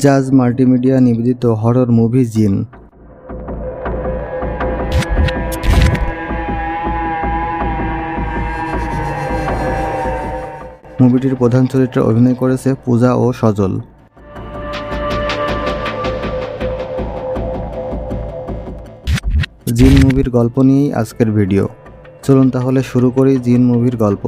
জাজ মাল্টিমিডিয়া নিবেদিত horror movie জিন। মুভিটির প্রধান চরিত্রে অভিনয় করেছে পূজা ও সজল। জিন মুভির গল্প নিয়েই আজকের ভিডিও। চলুন তাহলে শুরু করি জিন মুভির গল্প।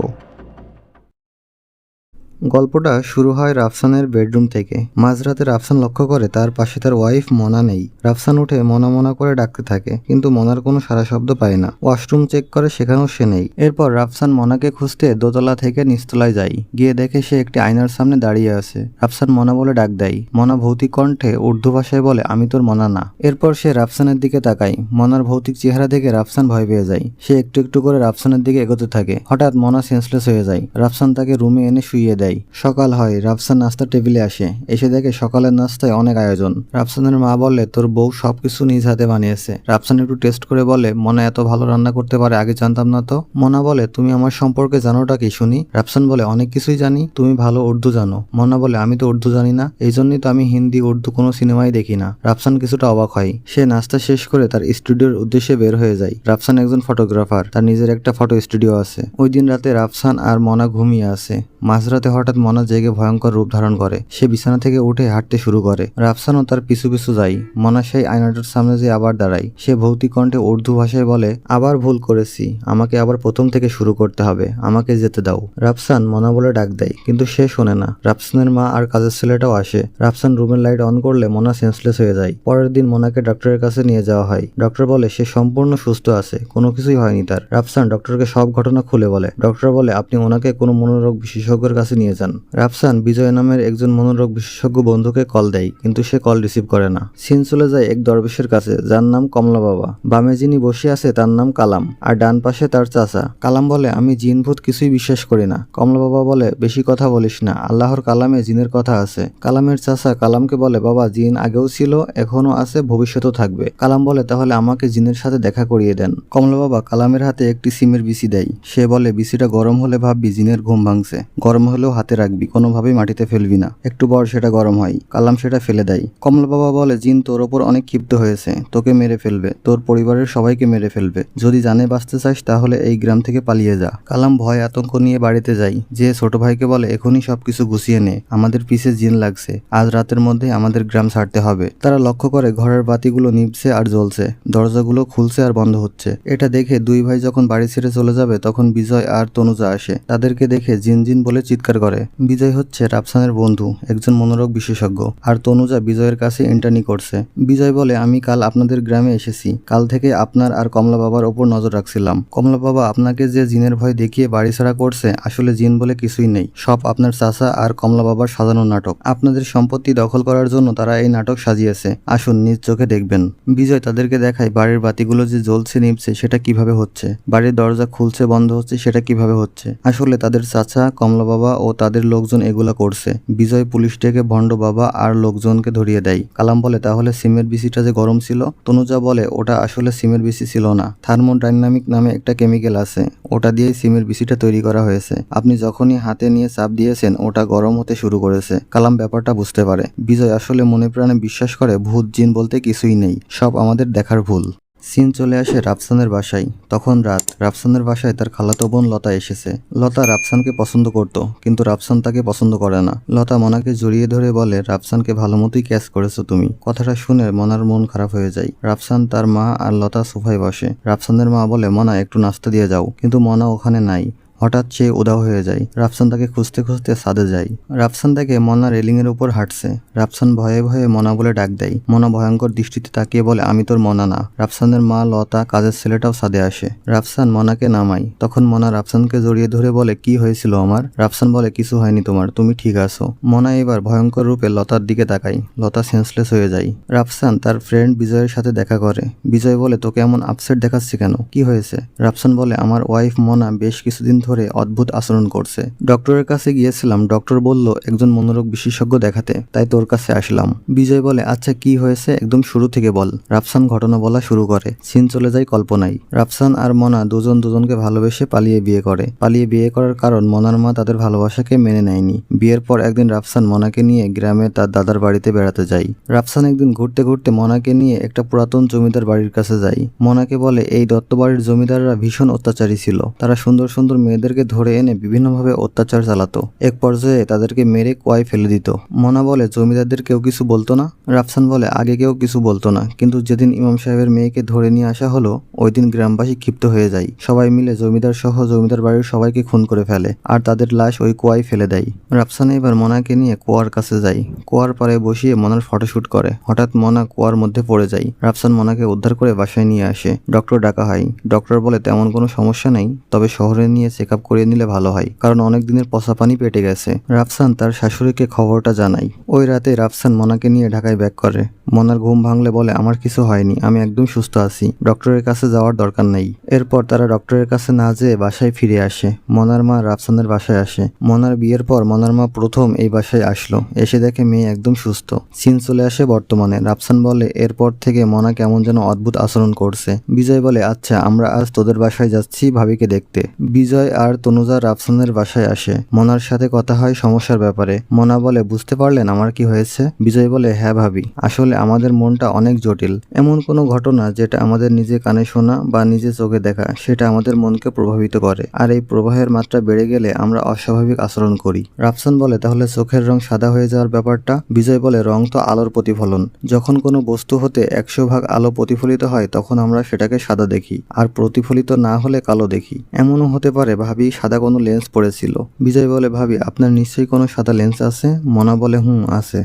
গল্পটা শুরু হয় রাফসানের বেডরুম থেকে। মাঝরাতে রাফসান লক্ষ্য করে তার পাশে তার ওয়াইফ মনা নেই। রাফসান উঠে মনা মনা করে ডাকতে থাকে, কিন্তু মনার কোনো সারা শব্দ পায় না। ওয়াশরুম চেক করে, সেখানেও সে নেই। এরপর রাফসান মনাকে খুঁজতে দোতলা থেকে নিচতলায় যায়। গিয়ে দেখে সে একটি আয়নার সামনে দাঁড়িয়ে আছে। রাফসান মনা বলে ডাক দেয়। মনা ভৌতিক কণ্ঠে উর্দু ভাষায় বলে, আমি তোর মনা না। এরপর সে রাফসানের দিকে তাকায়। মনার ভৌতিক চেহারা দেখে রাফসান ভয় পেয়ে যায়। সে একটু একটু করে রাফসানের দিকে এগোতে থাকে। হঠাৎ মনা সেন্সলেস হয়ে যায়। রাফসান তাকে রুমে এনে শুইয়ে দেয়। সকাল হয়। রাফসান নাস্তার টেবিলে আসে। এসে দেখে সকালের নাস্তায় অনেক আয়োজন। রাফসানের মা বলে, তোর বউ সবকিছু নিজ হাতে বানিয়েছে। রাফসান একটু টেস্ট করে বলে, মনা এত ভালো রান্না করতে পারে, আগে জানতাম না তো। মনা বলে, তুমি আমার সম্পর্কে জানোটা কি শুনি? রাফসান বলে, অনেক কিছুই জানি। তুমি ভালো উর্দু জানো। মনা বলে, আমি তো উর্দু জানি না, এই জন্যই তো আমি হিন্দি উর্দু কোনো সিনেমাই দেখি না। রাফসান কিছুটা অবাক হয়। সে নাস্তা শেষ করে তার স্টুডিওর উদ্দেশ্যে বের হয়ে যায়। রাফসান একজন ফটোগ্রাফার, তার নিজের একটা ফটো স্টুডিও আছে। ওই দিন রাতে রাফসান আর মনা ঘুমিয়ে আছে। মাঝরাতে হঠাৎ মনা জেগে ভয়ঙ্কর রূপ ধারণ করে। সে বিছানা থেকে উঠে হাঁটতে শুরু করে। রাফসানও তার পিছু পিছু যায়। মনা সেই আয়নাটার সামনে যে আবার দাঁড়ায়। সে ভৌতিক কণ্ঠে উর্দু ভাষায় বলে, আবার ভুল করেছি, আমাকে আবার প্রথম থেকে শুরু করতে হবে, আমাকে যেতে দাও। রাফসান মনা বলে ডাক দেয়, কিন্তু সে শোনে না। রাফসানের মা আর কাজের ছেলেটাও আসে। রাফসান রুমের লাইট অন করলে মনা সেন্সলেস হয়ে যায়। পরের দিন মনাকে ডক্টরের কাছে নিয়ে যাওয়া হয়। ডক্টর বলে সে সম্পূর্ণ সুস্থ আছে, কোনো কিছুই হয়নি তার। রাফসান ডক্টরকে সব ঘটনা খুলে বলে। ডক্টর বলে, আপনি ওনাকে কোনো মনোরোগ বিশেষজ্ঞের কাছে নিয়ে যান। রাফসান বিজয় নামের একজন মনোরোগ বিশেষজ্ঞ বন্ধুকে কল দেয়, কিন্তু সে কল রিসিভ করে না। সিন চলে যায় এক দরবেশের কাছে, যার নাম কমলা বাবা। বামে যিনি বসে আছে তার নাম কালাম, আর ডান পাশে তার চাচা। কালাম বলে, আমি জিন ভূত কিছুই বিশ্বাস করি না। কমলা বাবা বলে, বেশি কথা বলিস না, আল্লাহর কালামে জিনের কথা আছে। কালামের চাচা কালামকে বলে, বাবা জিন আগেও ছিল, এখনো আছে, ভবিষ্যতেও থাকবে। কালাম বলে, তাহলে আমাকে জিনের সাথে দেখা করিয়ে দেন। কমলা বাবা কালামের হাতে একটি সিমের বিসি দেয়। সে বলে, বিসিটা গরম হলে ভাববি জিনের ঘুম ভাঙছে, গরম হলেও হাতে রাখবি, কোনোভাবেই মাটিতে ফেলবি না। একটু পর সেটা গরম হয়। কালাম সেটা ফেলে দেয়। কমলা বাবা বলে, জিন তোর ওপর অনেক ক্ষিপ্ত হয়েছে, তোকে মেরে ফেলবে, তোর পরিবারের সবাইকে মেরে ফেলবে। যদি জানে বাঁচতে চাস তাহলে এই গ্রাম থেকে পালিয়ে যা। কালাম ভয় আতঙ্ক নিয়ে বাড়িতে যায়। যে ছোট ভাইকে বলে, এখনই সবকিছু গুছিয়ে নে, আমাদের পিছে জিন লাগছে, আজ রাতের মধ্যে আমাদের গ্রাম ছাড়তে হবে। তারা লক্ষ্য করে ঘরের বাতিগুলো নিভছে আর জ্বলছে, দরজাগুলো খুলছে আর বন্ধ হচ্ছে। এটা দেখে দুই ভাই যখন বাড়ি ছেড়ে চলে যাবে, তখন বিজয় আর তনুজা আসে। তাদেরকে দেখে জিন জিন বলে চিৎকার করে। বিজয় হচ্ছে রাফসানের বন্ধু, একজন মনোরোগ বিশেষজ্ঞ, আর তনুজা বিজয়ের কাছে ইন্টার্নি করছে। বিজয় বলে, আমি কাল আপনাদের গ্রামে এসেছি, কাল থেকে আপনার আর কমলা বাবার ওপর নজর রাখছিলাম। কমলা বাবা আপনাকে যে জিনের ভয় দেখিয়ে বাড়ি ছাড়া করছে, আসলে জিন বলে কিছুই নেই, সব আপনার চাচা আর কমলা বাবার সাজানো নাটক। আপনাদের সম্পত্তি দখল করার জন্য তারা এই নাটক সাজিয়েছে, আসুন নিজ চোখে দেখবেন। বিজয় তাদেরকে দেখায় বাড়ির বাতিগুলো যে জ্বলছে নিভছে সেটা কিভাবে হচ্ছে, বাড়ির দরজা খুলছে বন্ধ হচ্ছে সেটা কিভাবে হচ্ছে। আসলে তাদের চাচা, কমলা বাবা ও তাদের লোকজন এগুলা করছে। বিজয় পুলিশ ডেকে ভণ্ড বাবা আর লোকজনকে ধরিয়ে দেয়। কালাম বলে, তাহলে সিমের বিসিটা যে গরম ছিল? তনুজা বলে, ওটা আসলে সিমের বিসি ছিল না, থার্মোডাইনামিক নামে একটা কেমিক্যাল আছে, ওটা দিয়েই সিমের বিসিটা তৈরি করা হয়েছে। আপনি যখনই হাতে নিয়ে চাপ দিয়েছেন ওটা গরম হতে শুরু করেছে। কালাম ব্যাপারটা বুঝতে পারে। বিজয় আসলে মনে প্রাণে বিশ্বাস করে ভূত জিন বলতে কিছুই নেই, সব আমাদের দেখার ভুল। সিন চলে আসে রাফসানের বাসায়। তখন রাত। রাফসানের বাসায় তার খালাতো বোন লতা এসেছে। লতা রাফসানকে পছন্দ করত, কিন্তু রাফসান তাকে পছন্দ করে না। লতা মনাকে জড়িয়ে ধরে বলে, রাফসানকে ভালো মতোই ক্যাচ করেছো তুমি। কথাটা শুনে মনার মন খারাপ হয়ে যায়। রাফসান, তার মা আর লতা সোফায় বসে। রাফসানের মা বলে, মনা একটু নাস্তা দিয়ে যাও, কিন্তু মনা ওখানে নাই। হঠাৎ সে উধাও হয়ে যায়। রাফসান তাকে খুঁজতে খুঁজতে ছাদে যায়। রাফসান তাকে মনা রেলিং এর উপর হাঁটছে। রাফসান ভয়ে ভয়ে মনা বলে ডাক দেয়। মনা ভয়ঙ্কর দৃষ্টিতে তাকিয়ে বলে, আমি তোর মনা না। রাফসানের মা, লতা, কাজের ছেলেটাও ছাদে আসে। রাফসান মনাকে নামায়। তখন মনা রাফসানকে জড়িয়ে ধরে বলে, কি হয়েছিল আমার? রাফসান বলে, কিছু হয়নি তোমার, তুমি ঠিক আছো। মনা এবার ভয়ঙ্কর রূপে লতার দিকে তাকায়। লতা সেন্সলেস হয়ে যায়। রাফসান তার ফ্রেন্ড বিজয়ের সাথে দেখা করে। বিজয় বলে, তোকে এমন আপসেট দেখাচ্ছে কেন, কি হয়েছে? রাফসান বলে, আমার ওয়াইফ মনা বেশ কিছুদিন ধরে অদ্ভুত আচরণ করছে। ডক্টরের কাছে গিয়েছিলাম, ডক্টর বলল একজন মনোরোগ বিশেষজ্ঞ দেখাতে, তাই তোর কাছে আসলাম। বিজয় বলে আচ্ছা কি হয়েছে একদম শুরু থেকে বল। রাফসান ঘটনা বলা শুরু করে। সিন চলে যায় কল্পনায়। রাফসান আর মনা দুজন দুজনকে ভালোবেসে পালিয়ে বিয়ে করে। পালিয়ে বিয়ে করার কারণ মনার মা তাদের ভালোবাসাকে মেনে নেয়নি। বিয়ের পর একদিন রাফসান মনাকে নিয়ে গ্রামে তার দাদার বাড়িতে বেড়াতে যায়। রাফসান একদিন ঘুরতে ঘুরতে মনাকে নিয়ে একটা পুরাতন জমিদার বাড়ির কাছে যায়। মনাকে বলে এই দত্ত বাড়ির জমিদাররা ভীষণ অত্যাচারী ছিল। তারা সুন্দর সুন্দর মেয়েদেরকে ধরে এনে বিভিন্নভাবে অত্যাচার চালাতো। এক পর্যায়ে তাদেরকে মেরে কুয়ায় ফেলে দিত। মনা বলে জমিদারদের কেউ কিছু বলতো না? রাফসান বলে আগে কেউ কিছু বলতো না, কিন্তু যেদিন ইমাম সাহেবের মেয়েকে ধরে নিয়ে আসা হলো ওই দিন গ্রামবাসী ক্ষিপ্ত হয়ে যায়। সবাই মিলে জমিদার সহ জমিদার বাড়ির সবাইকে খুন করে ফেলে আর তাদের লাশ ওই কুয়ায় ফেলে দেয়। রাফসান এবার মনাকে নিয়ে কুয়ার কাছে যায়। কুয়ার পাড়ে বসিয়ে মনার ফটোশুট করে। হঠাৎ মনা কুয়ার মধ্যে পড়ে যায়। রাফসান মনাকে উদ্ধার করে বাসায় নিয়ে আসে। ডক্টর ডাকা হয়। ডক্টর বলে তেমন কোনো সমস্যা নেই, তবে শহরে নিয়ে চেক আপ করিয়ে নিলে ভালো হয়, কারণ অনেক দিনের পচা পানি পেটে গেছে। রাফসান তার শাশুড়িকে খবরটা জানায়। ওই রাতে রাফসান মনাকে নিয়ে ঢাকায় ব্যাক করে। মনার ঘুম ভাঙলে বলে আমার কিছু হয়নি, আমি একদম সুস্থ আছি, ডক্টরের কাছে যাওয়ার দরকার নেই। এরপর তারা ডক্টরের কাছে না যেয়ে বাসায় ফিরে আসে। মনার মা রাফসানের বাসায় আসে। মনার বিয়ের পর মনার মা প্রথম এই বাসায় আসলো। এসে দেখে মেয়ে একদম সুস্থ। সিন চলে আসে বর্তমানে। রাফসান বলে এরপর থেকে মনা কেমন যেন অদ্ভুত আচরণ করছে। বিজয় বলে আচ্ছা আমরা আজ তোদের বাসায় যাচ্ছি ভাবিকে দেখতে। বিজয় আর তনুজা রাফসানের বাসায় আসে। মনার সাথে কথা হয় সমস্যার ব্যাপারে। মনা বলে বুঝতে পারলেন আমার কি হয়েছে? বিজয় বলে হ্যাঁ ভাবি, আসলে আমাদের মনটা অনেক জটিল। এমন কোনো ঘটনা যেটা আমাদের নিজে কানে শোনা বা নিজে চোখে দেখা সেটা আমাদের মনকে প্রভাবিত করে, আর এই প্রবাহের মাত্রা বেড়ে গেলে আমরা অস্বাভাবিক আচরণ করি। রাফসান বলে তাহলে চোখের রং সাদা হয়ে যাওয়ার ব্যাপারটা? বিজয় বলে রং তো আলোর প্রতিফলন। যখন কোনো বস্তু হতে 100 ভাগ আলো প্রতিফলিত হয় তখন আমরা সেটাকে সাদা দেখি, আর প্রতিফলিত না হলে কালো দেখি। এমনও হতে পারে ভাবি সাদা কোনো লেন্স পড়েছিল। বিজয় বলে ভাবি আপনার নিশ্চয়ই কোনো সাদা লেন্স আছে? মনা বলে আছে।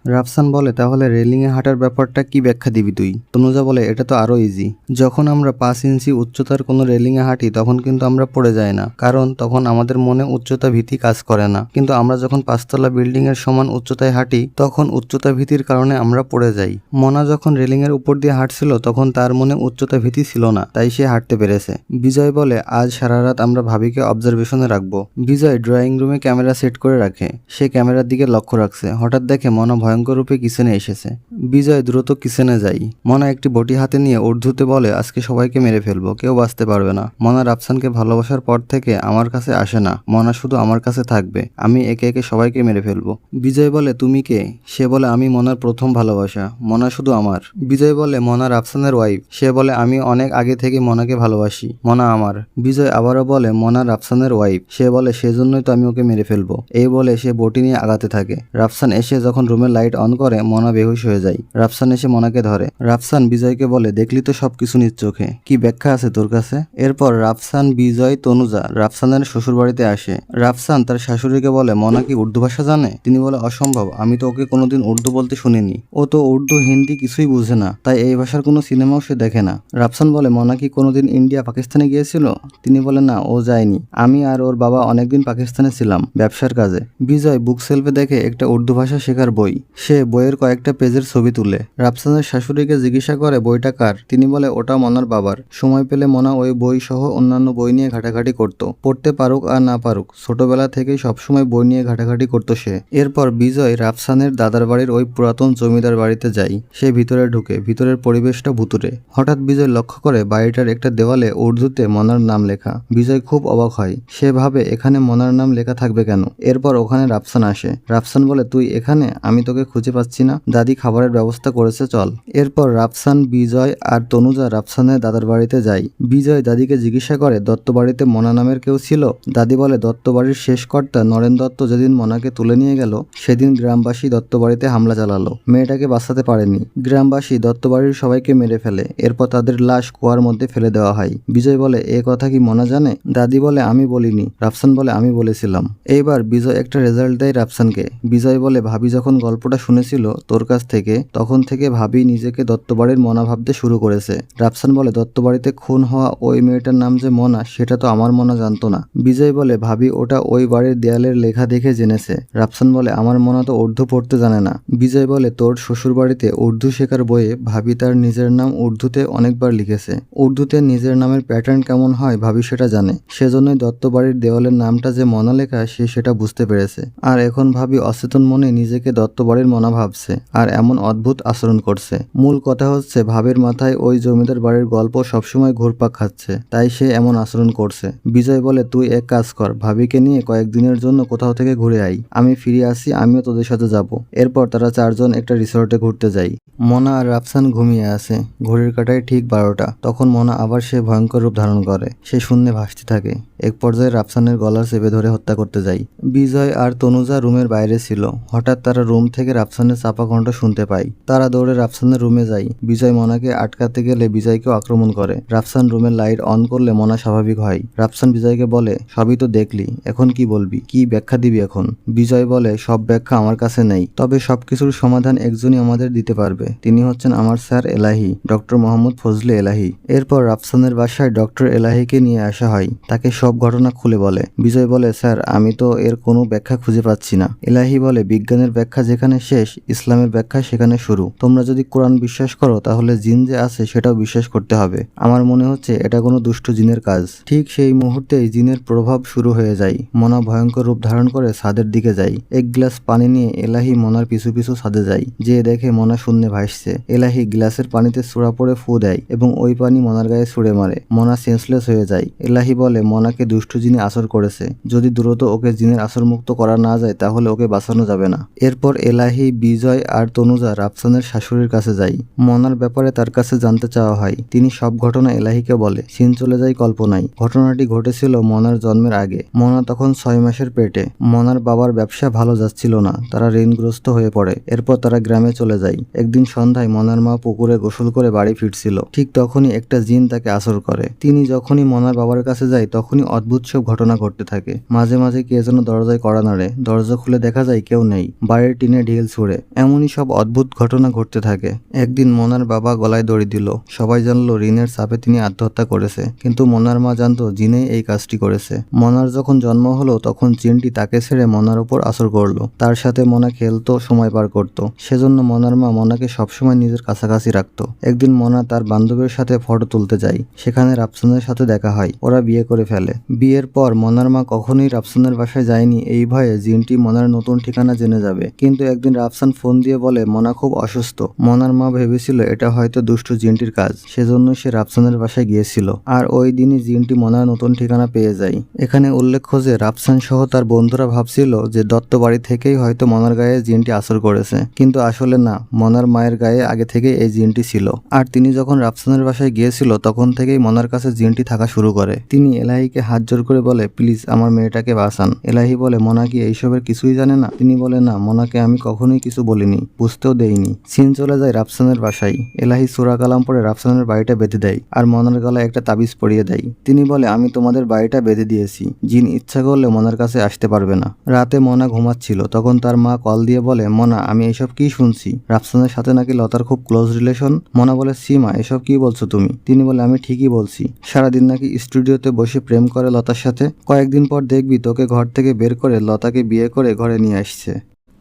রাফসান বলে তাহলে রেলিংয়ে হাঁটার ব্যাপারটা কি ব্যাখ্যা দিবি তুই? তনুজা বলে এটা তো আরো ইজি। যখন আমরা 5 ইঞ্চি উচ্চতার কোনো রেলিংয়ে হাঁটি তখন কিন্তু আমরা পড়ে যাই না, কারণ তখন আমাদের মনে উচ্চতা ভীতি কাজ করে না। কিন্তু আমরা যখন 5তলা বিল্ডিং এর সমান উচ্চতায় হাঁটি তখন উচ্চতা ভীতির কারণে আমরা পড়ে যাই। মনা যখন রেলিং এর উপর দিয়ে হাঁটছিল তখন তার মনে উচ্চতা ভীতি ছিল না, তাই সে হাঁটতে পেরেছে। বিজয় বলে আজ সারা রাত আমরা ভাবিকে অবজারভেশনে রাখবো। বিজয় ড্রয়িং রুমে ক্যামেরা সেট করে রাখে। সে ক্যামেরার দিকে লক্ষ্য রাখছে। হঠাৎ দেখে মনা ভয়ঙ্কর রূপে কিচেনে এসেছে। বিজয় দ্রুত কিচেনে যায়। মনা একটি বটি হাতে নিয়ে উর্দুতে বলে আজকে সবাইকে মেরে ফেলবো, কেউ বাঁচতে পারবে না। মনা রাফসানকে ভালোবাসার পর থেকে আমার কাছে আসে না, মনা শুধু আমার কাছে থাকবে, আমি একে একে সবাইকে মেরে ফেলবো। বিজয় বলে তুমি কে? সে বলে আমি মনার প্রথম ভালোবাসা, মনা শুধু আমার। বিজয় বলে মনা রাফসানের ওয়াইফ। সে বলে আমি অনেক আগে থেকে মনাকে ভালোবাসি, মনা আমার। বিজয় আবারও বলে মনা রাফসানের ওয়াইফ। সে বলে সেজন্যই তো আমি ওকে মেরে ফেলবো। এই বলে সে বটি নিয়ে আগাতে থাকে। রাফসান এসে যখন রুমের লাইট অন করে মনা বেহুশ হয়ে যায়। রাফসান এসে মনাকে ধরে। রাফসান বিজয়কে বলে দেখলি তো সবকিছু নিজ চোখে, কি ব্যাখ্যা আছে তোর কাছে? এরপর রাফসান, বিজয়, তনুজা রাফসানের শ্বশুর বাড়িতে আসে। রাফসান তার শাশুড়িকে বলে মনা কি উর্দু ভাষা জানে? তিনি বলে অসম্ভব, আমি তো ওকে কোনোদিন উর্দু বলতে শুনিনি, ও তো উর্দু হিন্দি কিছুই বুঝে না, তাই এই ভাষার কোনো সিনেমাও সে দেখে না। রাফসান বলে মনা কি কোনোদিন ইন্ডিয়া পাকিস্তানে গিয়েছিল? তিনি বলে না, ও যায়নি, আমি আর ওর বাবা অনেকদিন পাকিস্তানে ছিলাম ব্যবসার কাজে। বিজয় বুক সেলফে দেখে একটা উর্দু ভাষা শেখার বই। সে বইয়ের কয়েকটা পেজের ছবি তুলে। রাফসানের শাশুড়িকে জিজ্ঞাসা করে বইটা কার? তিনি বলে ওটা মনার বাবার। সময় পেলে মনা ওই বই সহ অন্যান্য বই নিয়ে ঘাটাঘাটি করত। পড়তে পারুক আর না পারুক, ছোটবেলা থেকেই সবসময় বই নিয়ে ঘাটাঘাটি করতো সে। এরপর বিজয় রাফসানের দাদার বাড়ির ওই পুরাতন জমিদার বাড়িতে যায়। সে ভিতরে ঢুকে। ভিতরের পরিবেশটা ভুতুরে। হঠাৎ বিজয় লক্ষ্য করে বাড়িটার একটা দেওয়ালে উর্দুতে মনার নাম লেখা। বিজয় খুব অবাক হয়। সে ভাবে এখানে মনার নাম লেখা থাকবে কেন? এরপর ওখানে রাফসান আসে। রাফসান বলে তুই এখানে? আমি তোকে খুঁজে পাচ্ছি না, দাদি খাবারের ব্যবস্থা করেছে, চল। এরপর রাফসান, বিজয় আর তনুজা রাফসানের দাদার বাড়িতে যায়। বিজয় দাদিকে জিজ্ঞাসা করে দত্ত বাড়িতে মনা নামের কেউ ছিল? দাদি বলে দত্ত বাড়ির শেষ কর্তা নরেন দত্ত যেদিন মনাকে তুলে নিয়ে গেল সেদিন গ্রামবাসী দত্ত বাড়িতে হামলা চালালো, মেয়েটাকে বাঁচাতে পারেনি। গ্রামবাসী দত্ত বাড়ির সবাইকে মেরে ফেলে। এরপর তাদের লাশ কুয়ার মধ্যে ফেলে দেওয়া হয়। বিজয় বলে এ কথা কি মনা জানে? দাদি বলে আমি বলিনি। রাফসান বলে আমি বলেছিলাম। এইবার বিজয় একটা রেজাল্ট দেয় রাফসানকে। বিজয় বলে ভাবি যখন গল্পটা গল্পটা শুনেছিল তোর কাছ থেকে, তখন থেকে ভাবি নিজেকে দত্তবাড়ির মনা ভাবতে শুরু করেছে। রাফসান বলে, দত্তবাড়িতে খুন হওয়া ওই মেয়েটার নাম যে মনা সেটা তো আমার মনা জানতো না। বিজয় বলে, ভাবি ওটা ওই বাড়ির দেয়ালের লেখা দেখে জেনেছে। রাফসান বলে, আমার মনা তো উর্দু পড়তে জানে না। বিজয় বলে, তোর শ্বশুরবাড়িতে উর্দু শেখার বইয়ে ভাবি তার নিজের নাম উর্দুতে অনেকবার লিখেছে। উর্দুতে নিজের নামের প্যাটার্ন কেমন হয় ভাবি সেটা জানে, সেজন্যই দত্তবাড়ির দেওয়ালের নামটা যে মনা লেখা সে সেটা বুঝতে পেরেছে। আর এখন ভাবি অচেতন মনে নিজেকে দত্তবাড়ির মনা ভাবছে আর এমন অদ্ভুত আচরণ করছে। মূল কথা হচ্ছে ভাবির মাথায় ওই জমিদার বাড়ির গল্প সবসময় ঘুরপাক খাচ্ছে, তাই সে এমন আচরণ করছে। বিজয় বলে, তুই এক কাজ কর, ভাবিকে নিয়ে কয়েকদিনের জন্য কোথাও থেকে ঘুরে আই, আমি ফিরে আসি, আমিও তোদের সাথে যাব। এরপর তারা চারজন একটা রিসোর্টে ঘুরতে যাই। মনা আর রাফসান ঘুমিয়ে আছে। ঘড়ির কাঁটায় ঠিক 12টা। তখন মনা আবার সে ভয়ঙ্কর রূপ ধারণ করে। সে শূন্যে ভাসতে থাকে। এক পর্যায়ে রাফসানের গলা চেপে ধরে হত্যা করতে যায়। বিজয় আর তনুজা রুমের বাইরে ছিল। হঠাৎ তারা রুম থেকে রাফসানের চাপা কণ্ঠ শুনতে পায়। তারা দৌড়ে রাফসানের রুমে যায়। বিজয় মনাকে আটকাতে গেলে বিজয়কেও আক্রমণ করে। রাফসান রুমের লাইট অন করলে মনা স্বাভাবিক হয়। রাফসান বিজয়কে বলে, সবই তো দেখলি, এখন কি বলবি, কি ব্যাখ্যা দিবি এখন? বিজয় বলে, সব ব্যাখ্যা আমার কাছে নেই, তবে সবকিছুর সমাধান একজনই আমাদের দিতে পারবে। তিনি হচ্ছেন আমার স্যার এলাহি, ডক্টর মোহাম্মদ ফজলে এলাহি। এরপর রাফসানের বাসায় ডক্টর এলাহিকে নিয়ে আসা হয়। তাকে সব ঘটনা খুলে বলে। বিজয় বলে, স্যার আমি তো এর কোনো ব্যাখ্যা খুঁজে পাচ্ছি না। এলাহি বলে, বিজ্ঞানের ব্যাখ্যা যেখানে শেষ, ইসলামের ব্যাখ্যা সেখানে শুরু। তোমরা যদি কোরআন বিশ্বাস করো তাহলে জিন যে আছে সেটাও বিশ্বাস করতে হবে। আমার মনে হচ্ছে এটা কোনো দুষ্ট জিনের কাজ। ঠিক সেই মুহূর্তেই জিনের প্রভাব শুরু হয়ে যায়। মনা ভয়ঙ্কর রূপ ধারণ করে ছাদের দিকে যায়। এক গ্লাস পানি নিয়ে এলাহি মনার পিছু পিছু ছাদে যায়। যে দেখে মনা শূন্যে ভাসছে। এলাহি গ্লাসের পানিতে ছুড়া পড়ে ফু দেয় এবং ওই পানি মনার গায়ে ছুড়ে মারে। মনা সেন্সলেস হয়ে যায়। এলাহি বলে, মনাকে দুষ্ট জিনে আসর করেছে, যদি দ্রুত ওকে জিনের আসর মুক্ত করা না যায় তাহলে ওকে বাঁচানো যাবে না। এরপর এলাহি, বিজয় আর তনুজা রাফসানের শাশুড়ির কাছে যায়। মনার ব্যাপারে তার কাছে জানতে চাওয়া হয়। তিনি সব ঘটনা এলাহিকে বলে। সিন চলে যায় কল্পনায়। ঘটনাটি ঘটেছিল মনার জন্মের আগে। মনা তখন 6 মাসের পেটে। মনার বাবার ব্যবসা ভালো যাচ্ছিল না, তারা ঋণগ্রস্ত হয়ে পড়ে। এরপর তারা গ্রামে চলে যায়। একদিন সন্ধ্যায় মনার মা পুকুরে গোসল করে বাড়ি ফিরছিল। ঠিক তখনই একটা জিন তাকে আসর করে। তিনি যখনই মনার বাবার কাছে যায় তখনই অদ্ভুত সব ঘটনা ঘটতে থাকে। মাঝে মাঝে কে যেন দরজায় কড়া নাড়ে। দরজা খুলে দেখা যায় কেউ নেই। বাড়ির টিনে ঢিল ছুড়ে। এমনই সব অদ্ভুত ঘটনা ঘটতে থাকে। একদিন মনার বাবা গলায় দড়ি দিল। সবাই জানলো ঋণের চাপে তিনি আত্মহত্যা করেছে, কিন্তু মনার মা জানতো জিনেই এই কাজটি করেছে। মনার যখন জন্ম হলো তখন জিনটি তাকে ছেড়ে মনার উপর আসর করলো। তার সাথে মনা খেলতো, সময় পার করত। সেজন্য মনার মা মনাকে সবসময় নিজের কাছাকাছি রাখতো। একদিন মনা তার বান্ধবীর সাথে ফটো তুলতে যায়। সেখানে রাফসানের সাথে দেখা হয়। ওরা বিয়ে করে ফেলে। বিয়ের পর মনার মা কখনোই রাফসানের বাসায় যায়নি, এই ভয়ে জিনটি মনার নতুন ঠিকানা জেনে যাবে। কিন্তু একদিন রাফসান ফোন দিয়ে বলে মনা খুব অসুস্থ। মনার মা ভেবেছিল এটা হয়তো দুষ্টু জিনটির কাজ, সেজন্য সে রাফসানের বাসায় গিয়েছিল। আর ওই দিনই জিনটি মনার নতুন ঠিকানা পেয়ে যায়। এখানে উল্লেখ্য যে রাফসান সহ তার বন্ধুরা ভাবছিল যে দত্ত বাড়ি থেকেই হয়তো মনার গায়ে জিনটি আসর করেছে, কিন্তু আসলে না, মনার মায়ের গায়ে আগে থেকে এই জিনটি ছিল। আর তিনি যখন রাফসানের বাসায় গিয়েছিল তখন থেকেই মনার কাছে জিনটি থাকা শুরু করে। তিনি এলাহিকে হাত জোর করে বলে, প্লিজ আমার মেয়েটাকে বাঁচান। এলাহি বলে, মনা কি এইসবের কিছুই জানে না? তিনি বলে, না, মনাকে আমি কখনোই কিছু বলিনি, বুঝতেও দেইনি। সিন চলে যায় রাফসানের বাসায়। এলাহি সূরা কালাম পড়ে রাফসানের বাড়িটা বেঁধে দেয় আর মনার গলায় একটা তাবিজ পরিয়ে দেয়। তিনি বলে, আমি তোমাদের বাড়িটা বেঁধে দিয়েছি, জিন ইচ্ছা করলে মনার কাছে আসতে পারবে না। রাতে মনা ঘুমাচ্ছিল, তখন তার মা কল দিয়ে বলে, মনা আমি এসব কি শুনছি, রাফসানের সাথে নাকি লতার খুব ক্লোজ রিলেশন। মনা বলে, সীমা এসব কি বলছো তুমি? তিনি বলে, আমি ঠিকই বলছি, সারাদিন নাকি স্টুডিওতে বসে প্রেম করে লতার সাথে। কয়েকদিন পর দেখবি তোকে ঘর থেকে বের করে লতাকে বিয়ে করে ঘরে নিয়ে আসছে।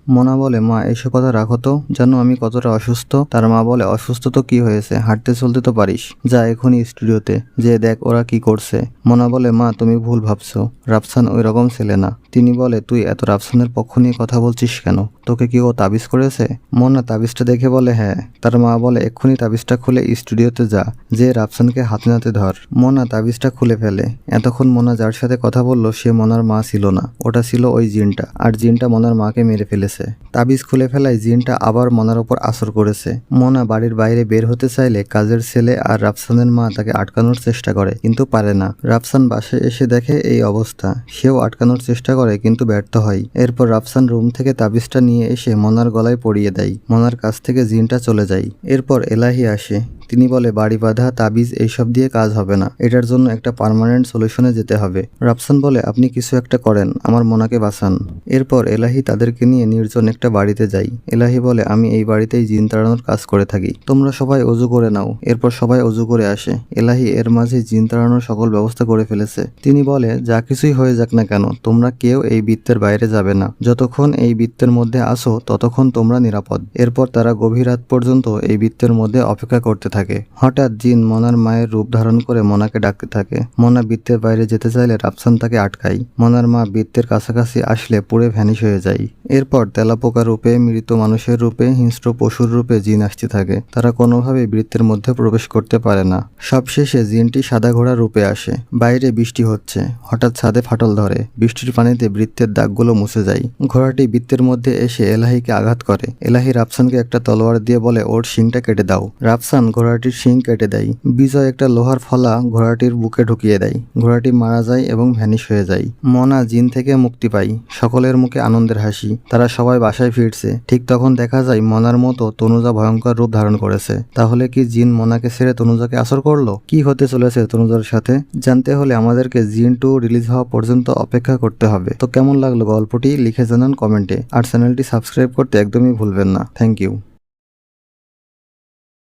মোনা বলে, মা এসব কথা রাখো তো, জানো আমি কতটা অসুস্থ। তার মা বলে, অসুস্থ তো কি হয়েছে, হাঁটতে চলতে তো পারিস, যা এখনই স্টুডিওতে যে দেখ ওরা কি করছে। মোনা বলে, মা তুমি ভুল ভাবছো, রাফসান ওই রকম ছেলে না। তিনি বলে, তুই এত রাফসানের পক্ষ নিয়ে কথা বলছিস কেন, তোকে কি ও তাবিজ করেছে? মোনা তাবিজটা দেখে বলে, হ্যাঁ। তার মা বলে, এক্ষুনি তাবিজটা খুলে স্টুডিওতে যা, যে রাফসানকে হাতে নাতে ধর। মোনা তাবিজটা খুলে ফেলে। এতক্ষণ মোনা যার সাথে কথা বললো সে মোনার মা ছিল না, ওটা ছিল ওই জিনটা, আর জিনটা মোনার মাকে মেরে ফেলেছে। তাবিজ খুলে ফেলায় জিনটা আবার মোনার উপর আসর করেছে। মোনা বাড়ির বাইরে বের হতে চাইলে কাজের ছেলে আর রাফসানের মা তাকে আটকানোর চেষ্টা করে, কিন্তু পারে না। রাফসান বাসায় এসে দেখে এই অবস্থা, সেও আটকানোর চেষ্টা করে কিন্তু ব্যর্থ হয়। এরপর রাফসান রুম থেকে তাবিজটা নিয়ে এসে মোনার গলায় পরিয়ে দেয়। মোনার কাছ থেকে জিনটা চলে যায়। এরপর এলাহি আসে। তিনি বলে বাড়ি বাঁধা, তাবিজ এইসব দিয়ে কাজ হবে না, এটার জন্য একটা পার্মানেন্ট সলিউশনে যেতে হবে। রাফসান বলে আপনি কিছু একটা করেন, আমার মোনাকে বাঁচান। এরপর এলাহি তাদেরকে নিয়ে নির্জন একটা বাড়িতে যায়। এলাহি বলে আমি এই বাড়িতেই জিন তাড়ানোর কাজ করে থাকি, তোমরা সবাই অজু করে নাও। এরপর সবাই অজু করে আসে। এলাহি এর মাঝে জিন তাড়ানোর সকল ব্যবস্থা করে ফেলেছে। তিনি বলে যা কিছুই হয়ে যাক না কেন, তোমরা কেউ এই বৃত্তের বাইরে যাবে না, যতক্ষণ এই বৃত্তের মধ্যে আসো ততক্ষণ তোমরা নিরাপদ। এরপর তারা গভীর রাত পর্যন্ত এই বৃত্তের মধ্যে অপেক্ষা করতে থাকে। হঠাৎ জিন মনার মায়ের রূপ ধারণ করে মনাকে ডাকতে থাকে। মনা বৃত্তের বাইরে যেতে চাইলে রাফসান তাকে আটকায়। মনার মা বৃত্তের কাছাকাছি আসলে পুড়ে ভ্যানিশ হয়ে যায়। এরপর তেলাপোকা রূপে, মৃত মানুষের রূপে, হিংস্র পশুর রূপে জিন আসতে থাকে। তারা কোনোভাবেই বৃত্তের মধ্যে প্রবেশ করতে পারে না। সবশেষে জিনটি সাদা ঘোড়া রূপে আসে। বাইরে বৃষ্টি হচ্ছে। হঠাৎ ছাদে ফাটল ধরে। বৃষ্টির পানিতে বৃত্তের দাগগুলো মুছে যায়। ঘোড়াটি বৃত্তের মধ্যে এসে এলাহিকে আঘাত করে। এলাহি রাফসানকে একটা তলোয়ার দিয়ে বলে ওর শিংটা কেটে দাও। রাফসান ঘোড়াটির শিং কেটে দেয়। বিজয় একটা লোহার ফলা ঘোড়াটির বুকে ঢুকিয়ে দেয়। ঘোড়াটি মারা যায় এবং ভ্যানিশ হয়ে যায়। মনা জিন থেকে মুক্তি পায়। সকলের মুখে আনন্দের হাসি। তারা সবাই বাসায় ফিরছে। ঠিক তখন দেখা যায় মনার মতো তনুজা ভয়ঙ্কর রূপ ধারণ করেছে। তাহলে কি জিন মনাকে ছেড়ে তনুজাকে আসর করলো? কি হতে চলেছে তনুজার সাথে জানতে হলে আমাদেরকে জিন 2 রিলিজ হওয়া পর্যন্ত অপেক্ষা করতে হবে। তো কেমন লাগলো গল্পটি লিখে জানান কমেন্টে। আর চ্যানেলটি সাবস্ক্রাইব করতে একদমই ভুলবেন না। Thank you.